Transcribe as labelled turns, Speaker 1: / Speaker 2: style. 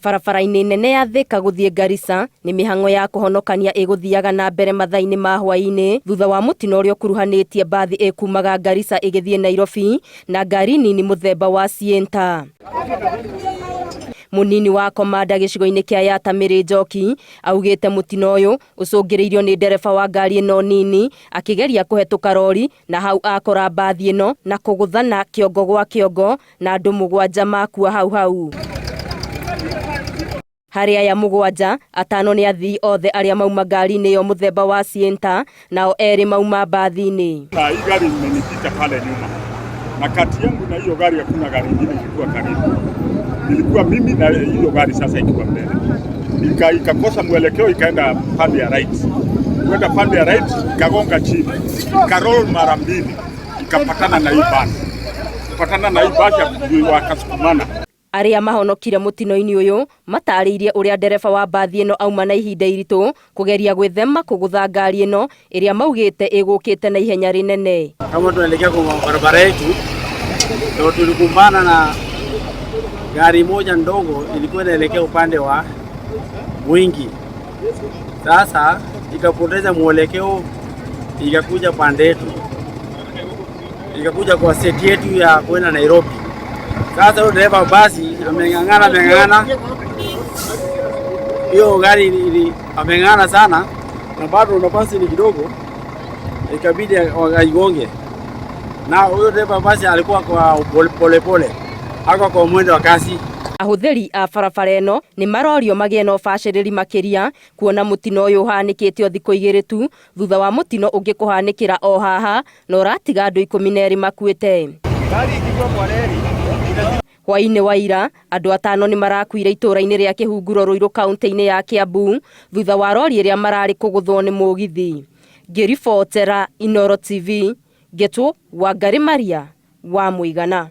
Speaker 1: Barabara-inĩ nene ya Thika gũthiĩ Garissa nĩ mĩhang'o ya kũhonokania ĩgũthiaga na mbere mathaa-inĩ ma hwaĩ-inĩ thutha wa mũtino ũrĩa ũkuruhanĩtie mbathi ĩkumaga Garissa ĩgĩthiĩ Nairobi na ngari nini mũthemba wa Sienta. Munini wa komanda gĩcigo-inĩ kĩa Yatta Mary Njoki augĩte mũtino ũyũ ũcũngĩrĩirio nĩ ndereba wa ngari ĩno nini akĩgeria kũhetũka rori na hau akora mbathi ĩno na kũgũthana kĩongo gwa kĩongo na andũ 7 makua hau. Harĩ aya 7, 5 nĩ athii othe arĩa mauma ngari-inĩ ĩyo mũthemba wa Sienta, nao 2 mauma mbathi-inĩ.
Speaker 2: Hii gari imenipita pale nyuma. Na kati yangu na hiyo gari hakuna gari nyingine ilikuwa karibu. Nilikuwa mimi na hiyo gari sasa ikiwa mbele. Ikakosa mwelekeo ikaenda pande ya right. Kwenda pande ya right ikagonga chini. Ikarol mara 2 ikapatana na hii basi. Kupatana na hii basi wakasukumana.
Speaker 1: Arĩa mahonokire mũtino-inĩ ũyũ matarĩirie ũrĩa ndereba wa mbathi ĩno auma na ihinda iritũ kũgeria gwĩthema kũgũtha ngari ĩno ĩrĩa maugĩte ĩgũkĩte na ihenya rĩnene.
Speaker 3: Kama tunaelekea kwa barabara yetu ndio tulikumbana na gari moja ndogo ilikuwa inaelekea upande wa Mwingi. Sasa ikapoteza mwelekeo ikakuja pande yetu. Ikakuja kwa seti yetu ya kwenda Nairobi. Sasa huyo dereva basi ameng'ang'ana. Hiyo gari ameng'ang'ana sana na bado nafasi ni kidogo ikabidi aigonge. Na huyo dereva basi alikuwa kwa pole. Hako kwa mwendo wa kasi.
Speaker 1: Ahũthĩri a barabara ĩno nĩ marorio magĩe na ũbacĩrĩri makĩria kuona mũtino ũyũ ũhanĩkĩte thikũ 2 tu thutha wa mũtino ũngĩ kũhanĩkĩra o haha na ũratiga andũ 12 makuĩte. Hwaĩ-inĩ wa ira, andũ 5 nĩ marakuire itũũra-inĩ rĩa Kĩhunguro Ruiru kaunti-inĩ ya Kiambu thutha wa rori ĩrĩa mararĩ kũgũthwo nĩ mũgithi. Ngĩribotera Inooro TV, Getwo Wangari Maria wa Mũigana.